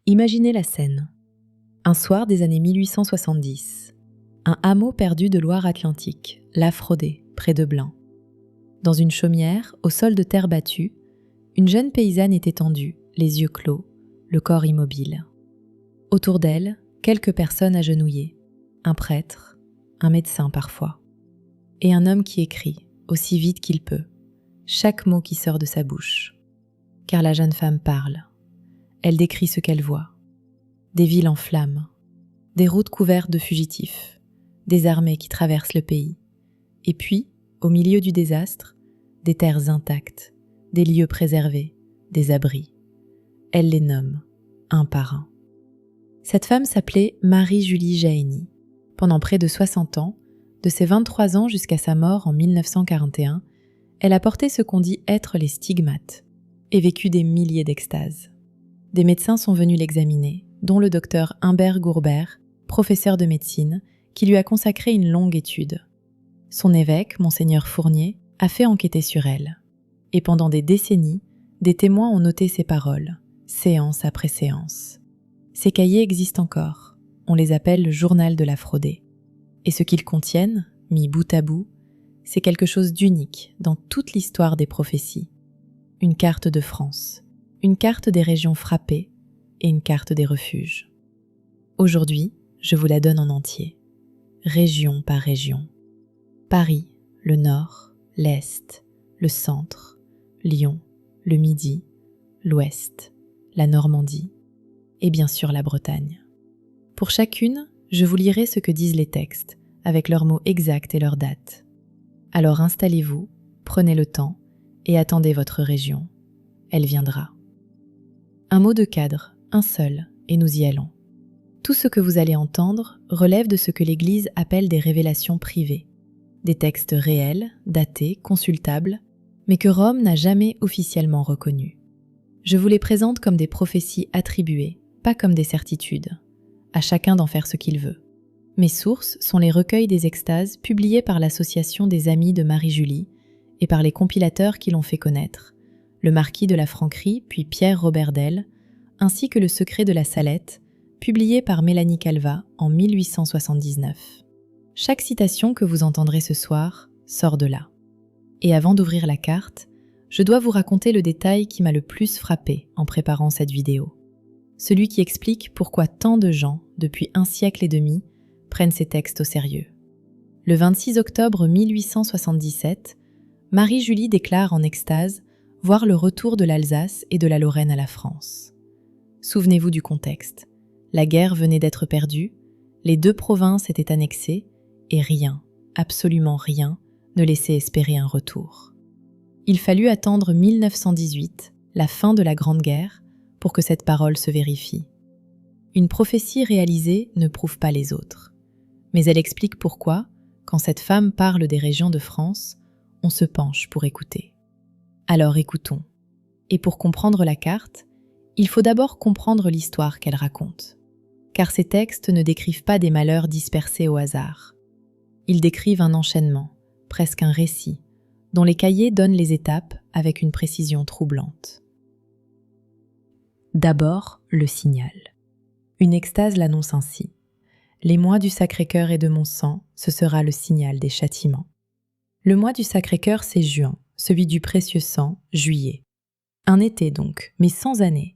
Imaginez la scène. Un soir des années 1870, un hameau perdu de Loire-Atlantique, Lafrodé, près de Blain. Dans une chaumière, au sol de terre battue, une jeune paysanne est étendue, les yeux clos, le corps immobile. Autour d'elle, quelques personnes agenouillées, un prêtre, un médecin parfois, et un homme qui écrit, aussi vite qu'il peut, chaque mot qui sort de sa bouche. Car la jeune femme parle. Elle décrit ce qu'elle voit. Des villes en flammes, des routes couvertes de fugitifs, des armées qui traversent le pays. Et puis, au milieu du désastre, des terres intactes, des lieux préservés, des abris. Elle les nomme, un par un. Cette femme s'appelait Marie-Julie Jahenny. Pendant près de 60 ans, de ses 23 ans jusqu'à sa mort en 1941, elle a porté ce qu'on dit être les stigmates et vécu des milliers d'extases. Des médecins sont venus l'examiner, dont le docteur Humbert Gourbert, professeur de médecine, qui lui a consacré une longue étude. Son évêque, Monseigneur Fournier, a fait enquêter sur elle. Et pendant des décennies, des témoins ont noté ses paroles, séance après séance. Ces cahiers existent encore. On les appelle le journal de Lafrodé. Et ce qu'ils contiennent, mis bout à bout, c'est quelque chose d'unique dans toute l'histoire des prophéties. Une carte de France, une carte des régions frappées et une carte des refuges. Aujourd'hui, je vous la donne en entier, région par région. Paris, le nord, l'est, le centre, Lyon, le midi, l'ouest, la Normandie et bien sûr la Bretagne. Pour chacune, je vous lirai ce que disent les textes, avec leurs mots exacts et leurs dates. Alors installez-vous, prenez le temps et attendez votre région. Elle viendra. Un mot de cadre, un seul, et nous y allons. Tout ce que vous allez entendre relève de ce que l'Église appelle des révélations privées, des textes réels, datés, consultables, mais que Rome n'a jamais officiellement reconnus. Je vous les présente comme des prophéties attribuées, pas comme des certitudes. À chacun d'en faire ce qu'il veut. Mes sources sont les recueils des extases publiés par l'Association des Amis de Marie-Julie et par les compilateurs qui l'ont fait connaître, le Marquis de la Franquerie puis Pierre Robert Delle, ainsi que le Secret de la Salette, publié par Mélanie Calvat en 1879. Chaque citation que vous entendrez ce soir sort de là. Et avant d'ouvrir la carte, je dois vous raconter le détail qui m'a le plus frappé en préparant cette vidéo. Celui qui explique pourquoi tant de gens, depuis un siècle et demi, prennent ces textes au sérieux. Le 26 octobre 1877, Marie-Julie déclare en extase voir le retour de l'Alsace et de la Lorraine à la France. Souvenez-vous du contexte. La guerre venait d'être perdue, les deux provinces étaient annexées et rien, absolument rien, ne laissait espérer un retour. Il fallut attendre 1918, la fin de la Grande Guerre, pour que cette parole se vérifie. Une prophétie réalisée ne prouve pas les autres. Mais elle explique pourquoi, quand cette femme parle des régions de France, on se penche pour écouter. Alors écoutons. Et pour comprendre la carte, il faut d'abord comprendre l'histoire qu'elle raconte. Car ces textes ne décrivent pas des malheurs dispersés au hasard. Ils décrivent un enchaînement, presque un récit, dont les cahiers donnent les étapes avec une précision troublante. D'abord, le signal. Une extase l'annonce ainsi. Les mois du Sacré-Cœur et de mon sang, ce sera le signal des châtiments. Le mois du Sacré-Cœur, c'est juin, celui du précieux sang, juillet. Un été donc, mais sans année.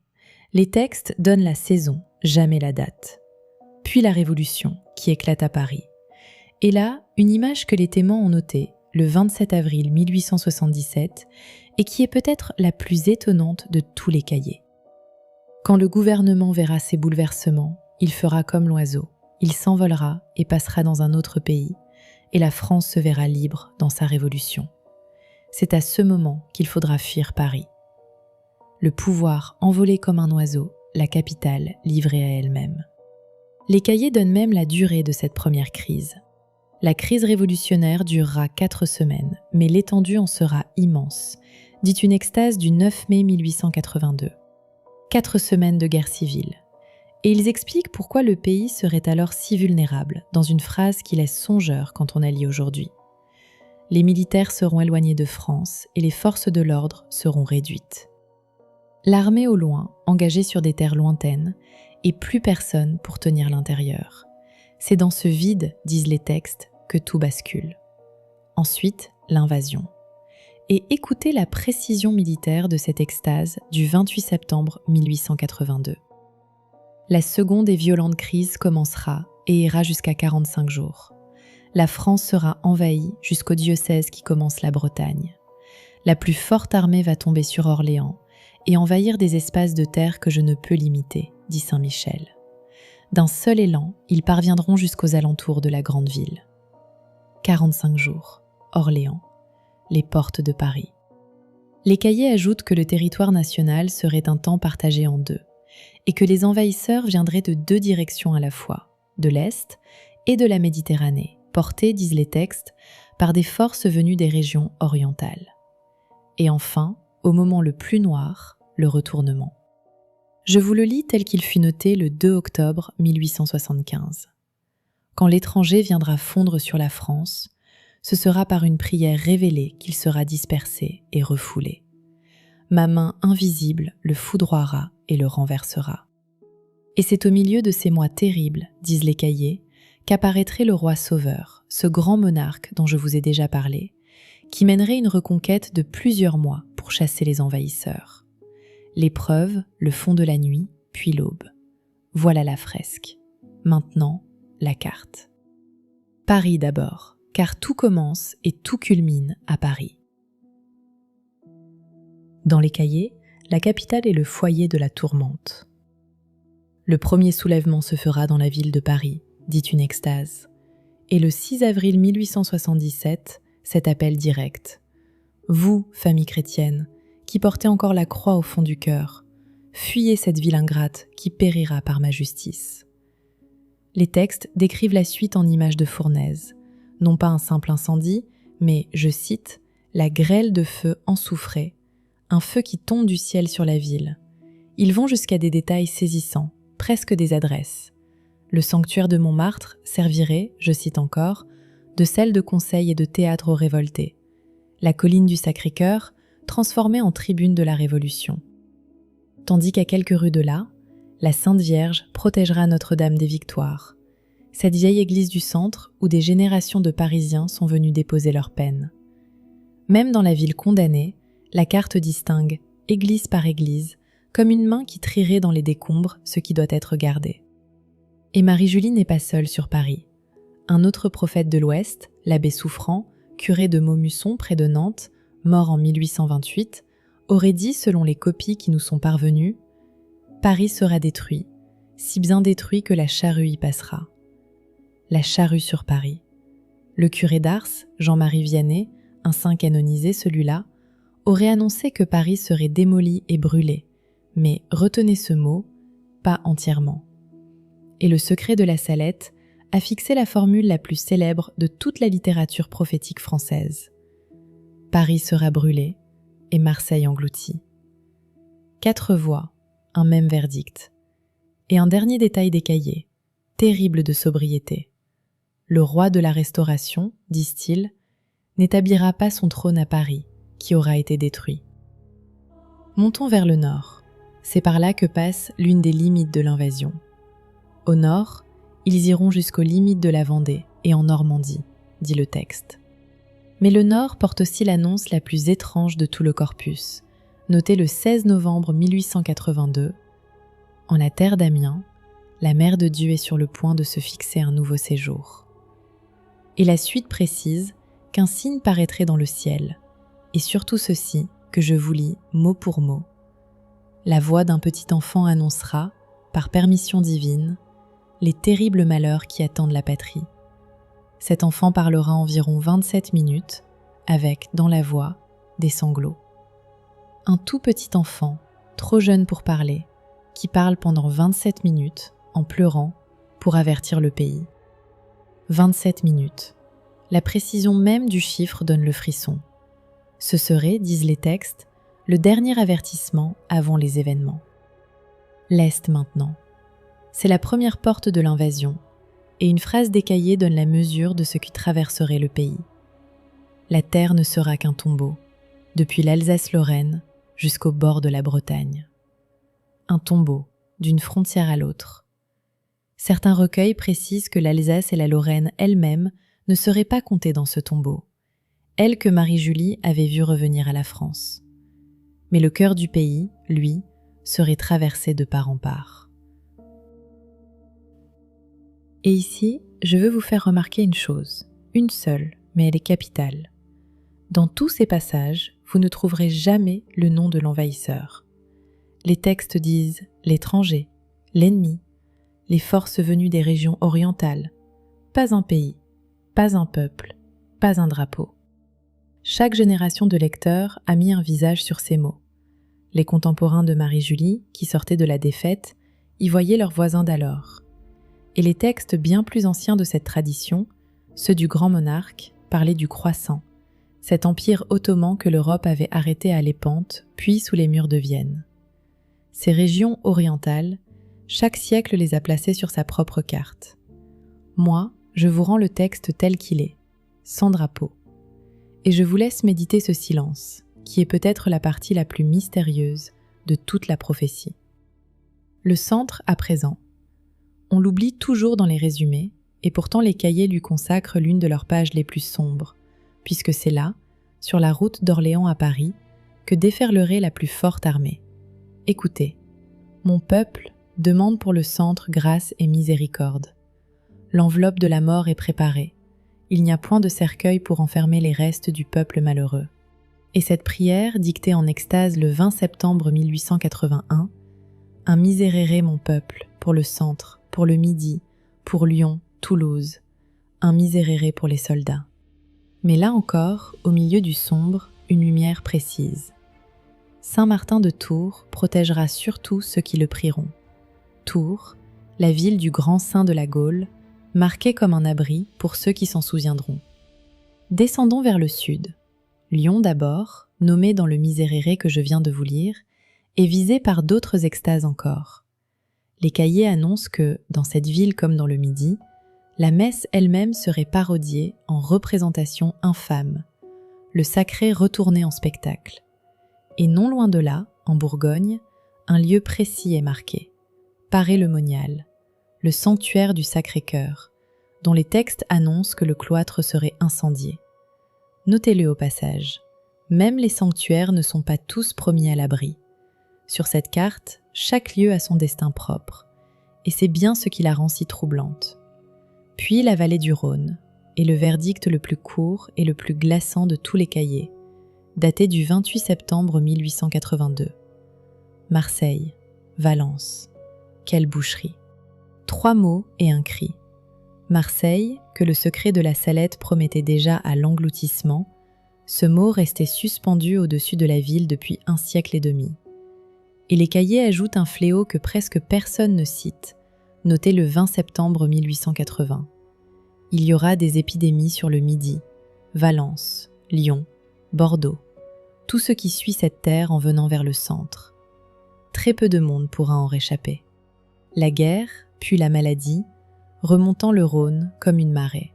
Les textes donnent la saison, jamais la date. Puis la Révolution, qui éclate à Paris. Et là, une image que les témoins ont notée, le 27 avril 1877, et qui est peut-être la plus étonnante de tous les cahiers. Quand le gouvernement verra ces bouleversements, il fera comme l'oiseau. Il s'envolera et passera dans un autre pays, et la France se verra libre dans sa révolution. C'est à ce moment qu'il faudra fuir Paris. Le pouvoir envolé comme un oiseau, la capitale livrée à elle-même. Les cahiers donnent même la durée de cette première crise. La crise révolutionnaire durera 4 semaines, mais l'étendue en sera immense, dit une extase du 9 mai 1882. 4 semaines de guerre civile. Et ils expliquent pourquoi le pays serait alors si vulnérable, dans une phrase qui laisse songeur quand on la lit aujourd'hui. Les militaires seront éloignés de France et les forces de l'ordre seront réduites. L'armée au loin, engagée sur des terres lointaines, et plus personne pour tenir l'intérieur. C'est dans ce vide, disent les textes, que tout bascule. Ensuite, l'invasion. Et écoutez la précision militaire de cette extase du 28 septembre 1882. La seconde et violente crise commencera et ira jusqu'à 45 jours. La France sera envahie jusqu'au diocèse qui commence la Bretagne. La plus forte armée va tomber sur Orléans et envahir des espaces de terre que je ne peux limiter, dit Saint Michel. D'un seul élan, ils parviendront jusqu'aux alentours de la grande ville. 45 jours, Orléans, les portes de Paris. Les cahiers ajoutent que le territoire national serait un temps partagé en deux, et que les envahisseurs viendraient de deux directions à la fois, de l'Est et de la Méditerranée, portés, disent les textes, par des forces venues des régions orientales. Et enfin, au moment le plus noir, le retournement. Je vous le lis tel qu'il fut noté le 2 octobre 1875. Quand l'étranger viendra fondre sur la France, ce sera par une prière révélée qu'il sera dispersé et refoulé. Ma main invisible le foudroiera et le renversera. Et c'est au milieu de ces mois terribles, disent les cahiers, qu'apparaîtrait le roi sauveur, ce grand monarque dont je vous ai déjà parlé, qui mènerait une reconquête de plusieurs mois pour chasser les envahisseurs. L'épreuve, le fond de la nuit, puis l'aube. Voilà la fresque. Maintenant, la carte. Paris d'abord, car tout commence et tout culmine à Paris. Dans les cahiers, la capitale est le foyer de la tourmente. Le premier soulèvement se fera dans la ville de Paris, dit une extase. Et le 6 avril 1877, cet appel direct. Vous, famille chrétienne, qui portez encore la croix au fond du cœur, fuyez cette ville ingrate qui périra par ma justice. Les textes décrivent la suite en images de fournaise, non pas un simple incendie, mais, je cite, la grêle de feu ensoufrée, un feu qui tombe du ciel sur la ville. Ils vont jusqu'à des détails saisissants, presque des adresses. Le sanctuaire de Montmartre servirait, je cite encore, de salle de conseil et de théâtre aux révoltés. La colline du Sacré-Cœur, transformée en tribune de la Révolution. Tandis qu'à quelques rues de là, la Sainte Vierge protégera Notre-Dame des Victoires, cette vieille église du centre où des générations de Parisiens sont venus déposer leur peine. Même dans la ville condamnée, la carte distingue, église par église, comme une main qui trierait dans les décombres ce qui doit être gardé. Et Marie-Julie n'est pas seule sur Paris. Un autre prophète de l'Ouest, l'abbé Souffrant, curé de Maumusson près de Nantes, mort en 1828, aurait dit, selon les copies qui nous sont parvenues, « Paris sera détruit, si bien détruit que la charrue y passera. » La charrue sur Paris. Le curé d'Ars, Jean-Marie Vianney, un saint canonisé celui-là, aurait annoncé que Paris serait démoli et brûlé, mais retenez ce mot, pas entièrement. Et le secret de la Salette a fixé la formule la plus célèbre de toute la littérature prophétique française. Paris sera brûlé et Marseille englouti. 4 voix, un même verdict. Et un dernier détail des cahiers, terrible de sobriété. Le roi de la Restauration, disent-ils, n'établira pas son trône à Paris, qui aura été détruit. Montons vers le nord. C'est par là que passe l'une des limites de l'invasion. Au nord, ils iront jusqu'aux limites de la Vendée et en Normandie, dit le texte. Mais le Nord porte aussi l'annonce la plus étrange de tout le corpus, notée le 16 novembre 1882. En la terre d'Amiens, la mère de Dieu est sur le point de se fixer un nouveau séjour. Et la suite précise qu'un signe paraîtrait dans le ciel, et surtout ceci que je vous lis mot pour mot. La voix d'un petit enfant annoncera, par permission divine, les terribles malheurs qui attendent la patrie. Cet enfant parlera environ 27 minutes, avec, dans la voix, des sanglots. Un tout petit enfant, trop jeune pour parler, qui parle pendant 27 minutes, en pleurant, pour avertir le pays. 27 minutes. La précision même du chiffre donne le frisson. Ce serait, disent les textes, le dernier avertissement avant les événements. L'Est maintenant. C'est la première porte de l'invasion, et une phrase décaillée donne la mesure de ce qui traverserait le pays. La terre ne sera qu'un tombeau, depuis l'Alsace-Lorraine jusqu'au bord de la Bretagne. un tombeau, d'une frontière à l'autre. Certains recueils précisent que l'Alsace et la Lorraine elles-mêmes ne seraient pas comptées dans ce tombeau, elles que Marie-Julie avait vu revenir à la France. Mais le cœur du pays, lui, serait traversé de part en part. Et ici, je veux vous faire remarquer une chose, une seule, mais elle est capitale. Dans tous ces passages, vous ne trouverez jamais le nom de l'envahisseur. Les textes disent l'étranger, l'ennemi, les forces venues des régions orientales. Pas un pays, pas un peuple, pas un drapeau. Chaque génération de lecteurs a mis un visage sur ces mots. Les contemporains de Marie-Julie, qui sortaient de la défaite, y voyaient leurs voisins d'alors. Et les textes bien plus anciens de cette tradition, ceux du grand monarque, parlaient du croissant, cet empire ottoman que l'Europe avait arrêté à Lépante, puis sous les murs de Vienne. Ces régions orientales, chaque siècle les a placées sur sa propre carte. Moi, je vous rends le texte tel qu'il est, sans drapeau. Et je vous laisse méditer ce silence, qui est peut-être la partie la plus mystérieuse de toute la prophétie. Le centre, à présent. On l'oublie toujours dans les résumés, et pourtant les cahiers lui consacrent l'une de leurs pages les plus sombres, puisque c'est là, sur la route d'Orléans à Paris, que déferlerait la plus forte armée. Écoutez, mon peuple demande pour le centre grâce et miséricorde. L'enveloppe de la mort est préparée. Il n'y a point de cercueil pour enfermer les restes du peuple malheureux. Et cette prière, dictée en extase le 20 septembre 1881, « Un miserere mon peuple, pour le centre, pour le midi, pour Lyon, Toulouse, un miserere pour les soldats. » Mais là encore, au milieu du sombre, une lumière précise. Saint Martin de Tours protégera surtout ceux qui le prieront. Tours, la ville du grand saint de la Gaule, marquée comme un abri pour ceux qui s'en souviendront. Descendons vers le sud. Lyon d'abord, nommé dans le miserere que je viens de vous lire, est visé par d'autres extases encore. Les cahiers annoncent que, dans cette ville comme dans le Midi, la messe elle-même serait parodiée en représentation infâme, le sacré retourné en spectacle. Et non loin de là, en Bourgogne, un lieu précis est marqué, Paray-le-Monial, le sanctuaire du Sacré-Cœur, dont les textes annoncent que le cloître serait incendié. Notez-le au passage, même les sanctuaires ne sont pas tous promis à l'abri. Sur cette carte, chaque lieu a son destin propre, et c'est bien ce qui la rend si troublante. Puis la vallée du Rhône, et le verdict le plus court et le plus glaçant de tous les cahiers, daté du 28 septembre 1882. Marseille, Valence, quelle boucherie! 3 mots et un cri. Marseille, que le secret de la Salette promettait déjà à l'engloutissement, ce mot restait suspendu au-dessus de la ville depuis 1 siècle et demi. Et les cahiers ajoutent un fléau que presque personne ne cite, noté le 20 septembre 1880. Il y aura des épidémies sur le Midi, Valence, Lyon, Bordeaux, tout ce qui suit cette terre en venant vers le centre. Très peu de monde pourra en réchapper. La guerre, puis la maladie, remontant le Rhône comme une marée.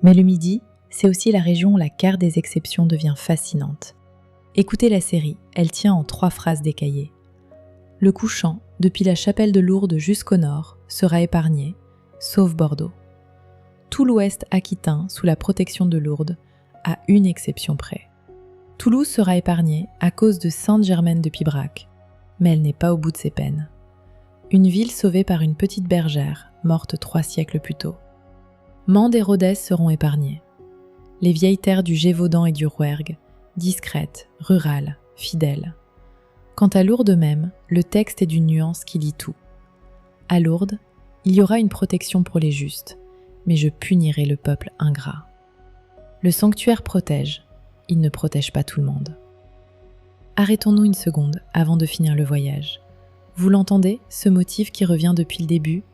Mais le Midi, c'est aussi la région où la carte des exceptions devient fascinante. Écoutez la série, elle tient en 3 phrases des cahiers. Le couchant, depuis la chapelle de Lourdes jusqu'au nord, sera épargné, sauf Bordeaux. Tout l'ouest aquitain, sous la protection de Lourdes, à une exception près. Toulouse sera épargnée à cause de Sainte-Germaine de Pibrac, mais elle n'est pas au bout de ses peines. Une ville sauvée par une petite bergère, morte 3 siècles plus tôt. Mende et Rodez seront épargnés. Les vieilles terres du Gévaudan et du Rouergue, discrètes, rurales, fidèles. Quant à Lourdes même, le texte est d'une nuance qui lie tout. À Lourdes, il y aura une protection pour les justes, mais je punirai le peuple ingrat. Le sanctuaire protège, il ne protège pas tout le monde. Arrêtons-nous une seconde avant de finir le voyage. Vous l'entendez, ce motif qui revient depuis le début ?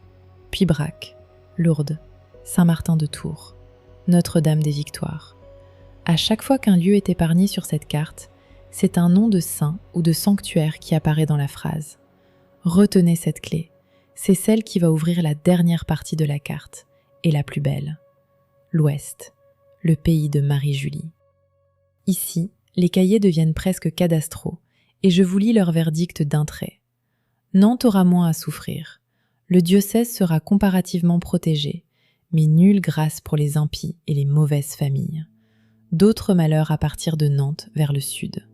Pibrac, Lourdes, Saint-Martin de Tours, Notre-Dame des Victoires. À chaque fois qu'un lieu est épargné sur cette carte, c'est un nom de saint ou de sanctuaire qui apparaît dans la phrase. Retenez cette clé, c'est celle qui va ouvrir la dernière partie de la carte, et la plus belle. L'Ouest, le pays de Marie-Julie. Ici, les cahiers deviennent presque cadastraux, et je vous lis leur verdict d'un trait. Nantes aura moins à souffrir. Le diocèse sera comparativement protégé, mais nulle grâce pour les impies et les mauvaises familles. D'autres malheurs à partir de Nantes vers le sud.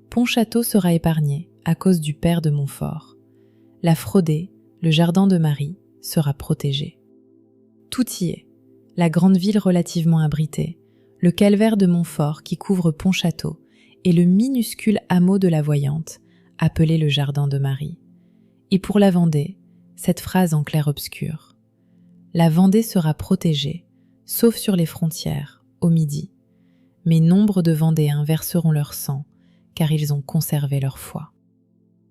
Pontchâteau sera épargné à cause du père de Montfort. La Fraudée, le jardin de Marie, sera protégé. Tout y est. La grande ville relativement abritée, le calvaire de Montfort qui couvre Pontchâteau et le minuscule hameau de la Voyante, appelé le jardin de Marie. Et pour la Vendée, cette phrase en clair-obscur. La Vendée sera protégée, sauf sur les frontières, au midi. Mais nombre de Vendéens verseront leur sang, car ils ont conservé leur foi.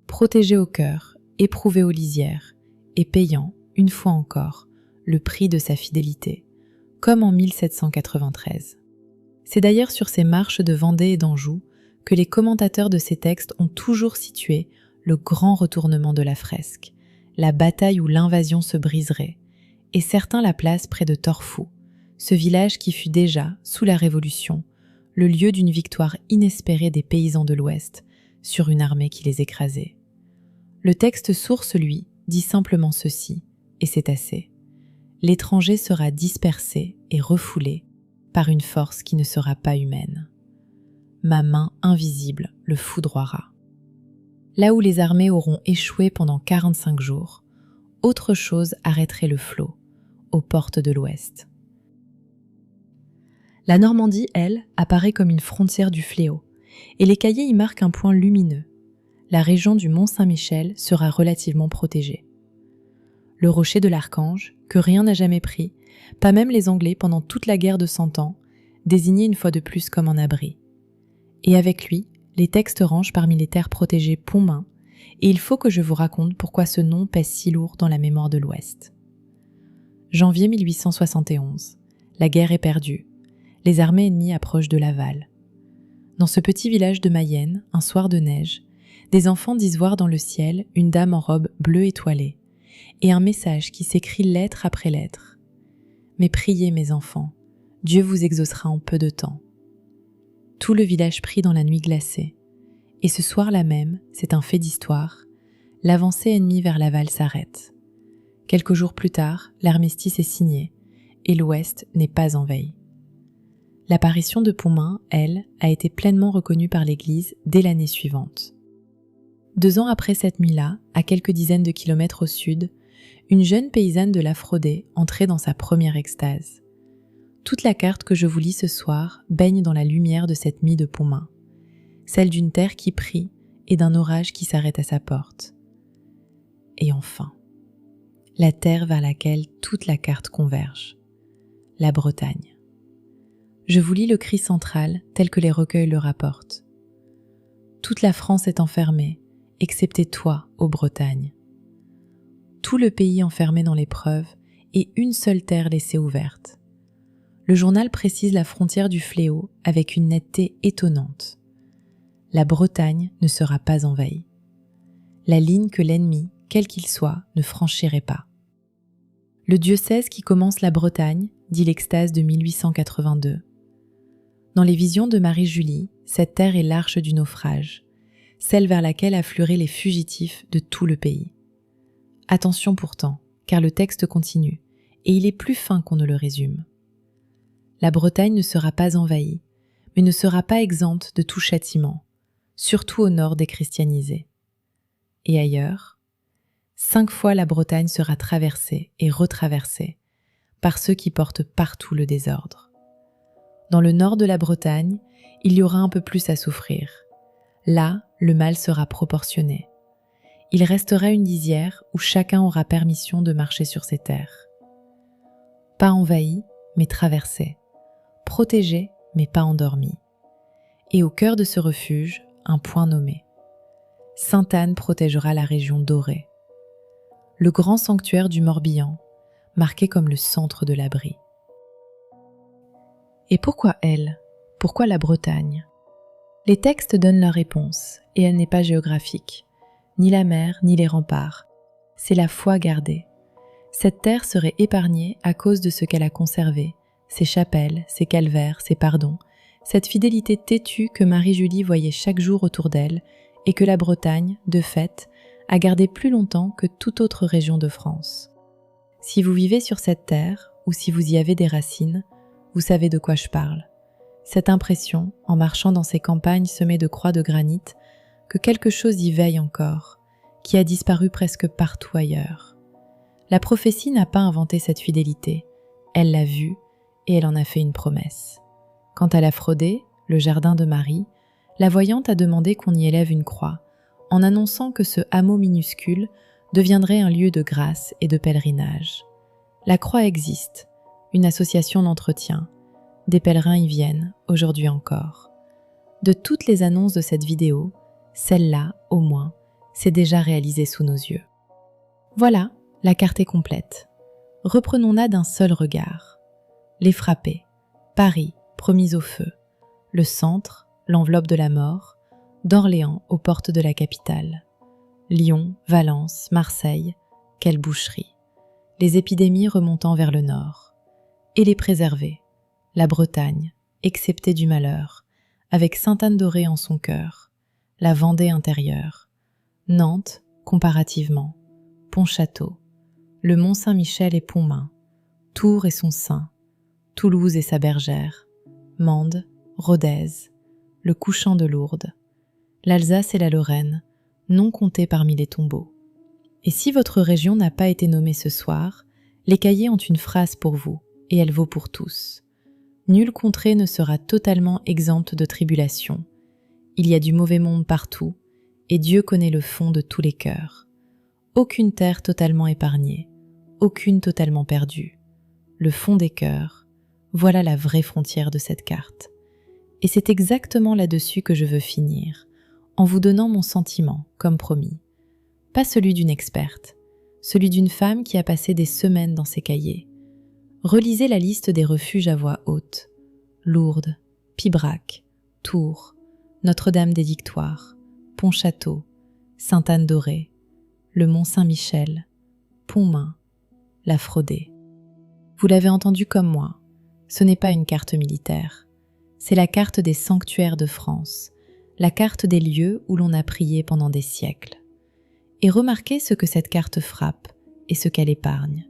Protégé au cœur, éprouvé aux lisières, et payant, une fois encore, le prix de sa fidélité, comme en 1793. C'est d'ailleurs sur ces marches de Vendée et d'Anjou que les commentateurs de ces textes ont toujours situé le grand retournement de la fresque, la bataille où l'invasion se briserait, et certains la placent près de Torfou, ce village qui fut déjà, sous la Révolution, le lieu d'une victoire inespérée des paysans de l'Ouest sur une armée qui les écrasait. Le texte source, lui, dit simplement ceci, et c'est assez. L'étranger sera dispersé et refoulé par une force qui ne sera pas humaine. Ma main invisible le foudroiera. Là où les armées auront échoué pendant 45 jours, autre chose arrêterait le flot, aux portes de l'Ouest. La Normandie, elle, apparaît comme une frontière du fléau, et les cahiers y marquent un point lumineux. La région du Mont-Saint-Michel sera relativement protégée. Le rocher de l'Archange, que rien n'a jamais pris, pas même les Anglais pendant toute la guerre de 100 ans, désigné une fois de plus comme un abri. Et avec lui, les textes rangent parmi les terres protégées Pontmain, et il faut que je vous raconte pourquoi ce nom pèse si lourd dans la mémoire de l'Ouest. Janvier 1871. La guerre est perdue. Les armées ennemies approchent de Laval. Dans ce petit village de Mayenne, un soir de neige, des enfants disent voir dans le ciel une dame en robe bleue étoilée, et un message qui s'écrit lettre après lettre. « Mais priez, mes enfants, Dieu vous exaucera en peu de temps. » Tout le village prie dans la nuit glacée. Et ce soir-là même, c'est un fait d'histoire, l'avancée ennemie vers Laval s'arrête. Quelques jours plus tard, l'armistice est signé, et l'Ouest n'est pas en veille. L'apparition de Pontmain, elle, a été pleinement reconnue par l'Église dès l'année suivante. 2 ans après cette nuit-là, à quelques dizaines de kilomètres au sud, une jeune paysanne de la Fraudée entrait dans sa première extase. Toute la carte que je vous lis ce soir baigne dans la lumière de cette mie de Pontmain, celle d'une terre qui prie et d'un orage qui s'arrête à sa porte. Et enfin, la terre vers laquelle toute la carte converge, la Bretagne. Je vous lis le cri central tel que les recueils le rapportent. Toute la France est enfermée, excepté toi, ô Bretagne. Tout le pays enfermé dans l'épreuve et une seule terre laissée ouverte. Le journal précise la frontière du fléau avec une netteté étonnante. La Bretagne ne sera pas envahie. La ligne que l'ennemi, quel qu'il soit, ne franchirait pas. Le diocèse qui commence la Bretagne, dit l'extase de 1882. Dans les visions de Marie-Julie, cette terre est l'arche du naufrage, celle vers laquelle afflueraient les fugitifs de tout le pays. Attention pourtant, car le texte continue, et il est plus fin qu'on ne le résume. La Bretagne ne sera pas envahie, mais ne sera pas exempte de tout châtiment, surtout au nord déchristianisé. Et ailleurs, 5 fois la Bretagne sera traversée et retraversée par ceux qui portent partout le désordre. Dans le nord de la Bretagne, il y aura un peu plus à souffrir. Là, le mal sera proportionné. Il restera une lisière où chacun aura permission de marcher sur ses terres. Pas envahi, mais traversé. Protégé, mais pas endormi. Et au cœur de ce refuge, un point nommé. Sainte-Anne protégera la région dorée. Le grand sanctuaire du Morbihan, marqué comme le centre de l'abri. Et pourquoi elle ? Pourquoi la Bretagne ? Les textes donnent leur réponse, et elle n'est pas géographique. Ni la mer, ni les remparts. C'est la foi gardée. Cette terre serait épargnée à cause de ce qu'elle a conservé, ses chapelles, ses calvaires, ses pardons, cette fidélité têtue que Marie-Julie voyait chaque jour autour d'elle et que la Bretagne, de fait, a gardé plus longtemps que toute autre région de France. Si vous vivez sur cette terre, ou si vous y avez des racines, vous savez de quoi je parle. Cette impression, en marchant dans ces campagnes semées de croix de granit, que quelque chose y veille encore, qui a disparu presque partout ailleurs. La prophétie n'a pas inventé cette fidélité, elle l'a vue et elle en a fait une promesse. Quant à la Frodé, le jardin de Marie, la voyante a demandé qu'on y élève une croix, en annonçant que ce hameau minuscule deviendrait un lieu de grâce et de pèlerinage. La croix existe, une association l'entretient, des pèlerins y viennent, aujourd'hui encore. De toutes les annonces de cette vidéo, celle-là, au moins, s'est déjà réalisée sous nos yeux. Voilà, la carte est complète. Reprenons-la d'un seul regard. Les frappés, Paris, promis au feu, le centre, l'enveloppe de la mort, d'Orléans aux portes de la capitale. Lyon, Valence, Marseille, quelle boucherie. Les épidémies remontant vers le nord. Et les préservés, la Bretagne, exceptée du malheur, avec Sainte-Anne-d'Auray en son cœur, la Vendée intérieure, Nantes, comparativement, Pontchâteau, le Mont-Saint-Michel et Pontmain, Tours et son Saint, Toulouse et sa bergère, Mende, Rodez, le couchant de Lourdes, l'Alsace et la Lorraine, non comptés parmi les tombeaux. Et si votre région n'a pas été nommée ce soir, les cahiers ont une phrase pour vous, et elle vaut pour tous. Nulle contrée ne sera totalement exempte de tribulation. Il y a du mauvais monde partout, et Dieu connaît le fond de tous les cœurs. Aucune terre totalement épargnée, aucune totalement perdue. Le fond des cœurs, voilà la vraie frontière de cette carte. Et c'est exactement là-dessus que je veux finir, en vous donnant mon sentiment, comme promis. Pas celui d'une experte, celui d'une femme qui a passé des semaines dans ses cahiers. Relisez la liste des refuges à voix haute. Lourdes, Pibrac, Tours, Notre-Dame des Victoires, Pontchâteau, Sainte-Anne-d'Auray, le Mont-Saint-Michel, Pontmain, la Frodé. Vous l'avez entendu comme moi, ce n'est pas une carte militaire. C'est la carte des sanctuaires de France, la carte des lieux où l'on a prié pendant des siècles. Et remarquez ce que cette carte frappe et ce qu'elle épargne.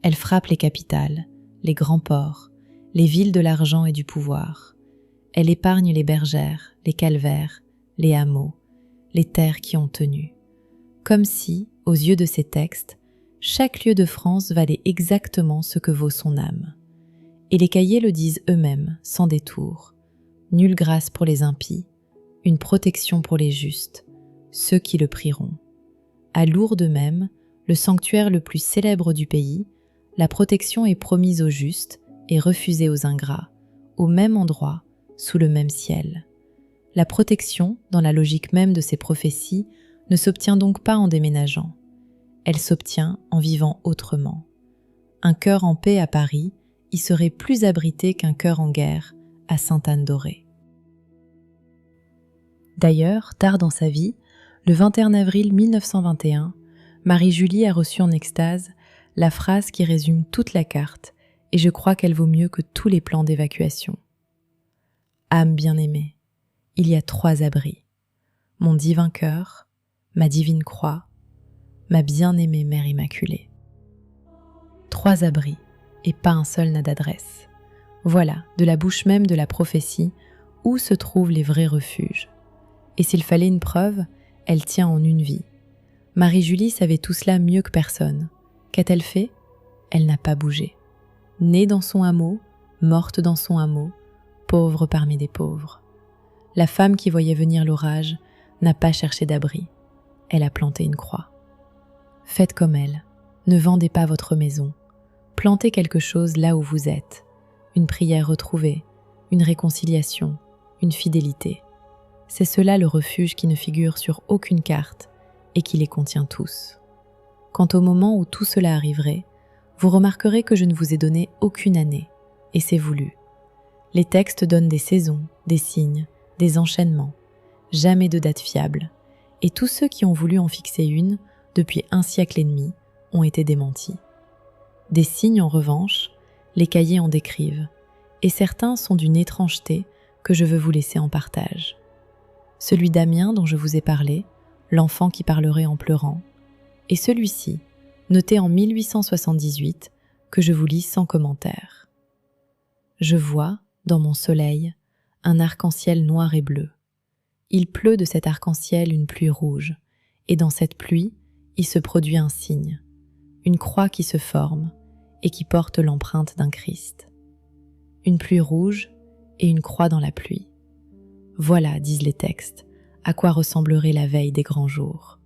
Elle frappe les capitales, les grands ports, les villes de l'argent et du pouvoir. Elle épargne les bergères, les calvaires, les hameaux, les terres qui ont tenu. Comme si, aux yeux de ces textes, chaque lieu de France valait exactement ce que vaut son âme. Et les cahiers le disent eux-mêmes, sans détour. Nulle grâce pour les impies, une protection pour les justes, ceux qui le prieront. À Lourdes même, le sanctuaire le plus célèbre du pays, la protection est promise aux justes et refusée aux ingrats, au même endroit, sous le même ciel. La protection, dans la logique même de ces prophéties, ne s'obtient donc pas en déménageant. Elle s'obtient en vivant autrement. Un cœur en paix à Paris y serait plus abrité qu'un cœur en guerre à Sainte-Anne-d'Auray. D'ailleurs, tard dans sa vie, le 21 avril 1921, Marie-Julie a reçu en extase la phrase qui résume toute la carte, et je crois qu'elle vaut mieux que tous les plans d'évacuation. Âme bien-aimée, il y a 3 abris. Mon divin cœur, ma divine croix, ma bien-aimée Mère Immaculée. 3 abris, et pas un seul n'a d'adresse. Voilà, de la bouche même de la prophétie, où se trouvent les vrais refuges. Et s'il fallait une preuve, elle tient en une vie. Marie-Julie savait tout cela mieux que personne. Qu'a-t-elle fait ? Elle n'a pas bougé. Née dans son hameau, morte dans son hameau, pauvre parmi des pauvres. La femme qui voyait venir l'orage n'a pas cherché d'abri. Elle a planté une croix. Faites comme elle. Ne vendez pas votre maison. Plantez quelque chose là où vous êtes. Une prière retrouvée, une réconciliation, une fidélité. C'est cela le refuge qui ne figure sur aucune carte et qui les contient tous. Quant au moment où tout cela arriverait, vous remarquerez que je ne vous ai donné aucune année, et c'est voulu. Les textes donnent des saisons, des signes, des enchaînements, jamais de date fiable, et tous ceux qui ont voulu en fixer une, depuis 1 siècle et demi, ont été démentis. Des signes, en revanche, les cahiers en décrivent, et certains sont d'une étrangeté que je veux vous laisser en partage. celui d'Amiens dont je vous ai parlé, l'enfant qui parlerait en pleurant, et celui-ci, noté en 1878, que je vous lis sans commentaire. Je vois, dans mon soleil, un arc-en-ciel noir et bleu. Il pleut de cet arc-en-ciel une pluie rouge, et dans cette pluie, il se produit un signe, une croix qui se forme et qui porte l'empreinte d'un Christ. Une pluie rouge et une croix dans la pluie. Voilà, disent les textes, à quoi ressemblerait la veille des grands jours.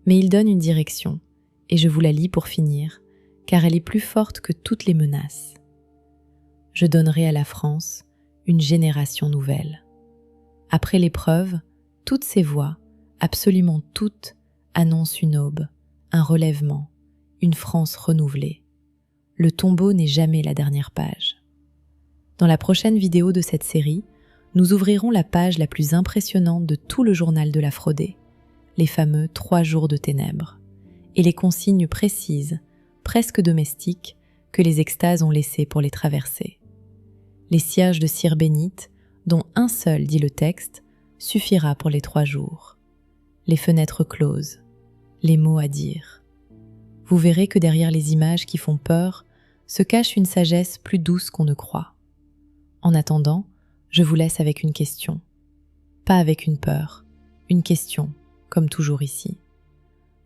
Mais il donne une direction, et je vous la lis pour finir, car elle est plus forte que toutes les menaces. Je donnerai à la France une génération nouvelle. Après l'épreuve, toutes ces voix, absolument toutes, annoncent une aube, un relèvement, une France renouvelée. Le tombeau n'est jamais la dernière page. Dans la prochaine vidéo de cette série, nous ouvrirons la page la plus impressionnante de tout le journal de la Frodé, les fameux 3 jours de ténèbres, et les consignes précises, presque domestiques, que les extases ont laissées pour les traverser. Les cierges de cire bénite, dont un seul, dit le texte, suffira pour les 3 jours. Les fenêtres closes, les mots à dire. Vous verrez que derrière les images qui font peur se cache une sagesse plus douce qu'on ne croit. En attendant, je vous laisse avec une question. Pas avec une peur, une question, comme toujours ici.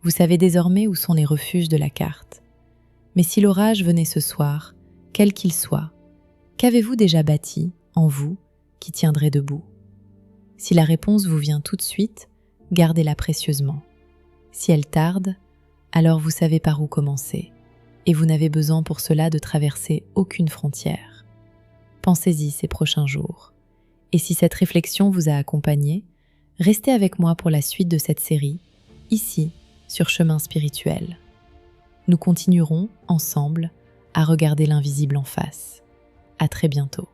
Vous savez désormais où sont les refuges de la carte. Mais si l'orage venait ce soir, quel qu'il soit, qu'avez-vous déjà bâti, en vous, qui tiendrait debout? Si la réponse vous vient tout de suite, gardez-la précieusement. Si elle tarde, alors vous savez par où commencer, et vous n'avez besoin pour cela de traverser aucune frontière. Pensez-y ces prochains jours. Et si cette réflexion vous a accompagné, restez avec moi pour la suite de cette série, ici, sur Chemin Spirituel. Nous continuerons, ensemble, à regarder l'invisible en face. À très bientôt.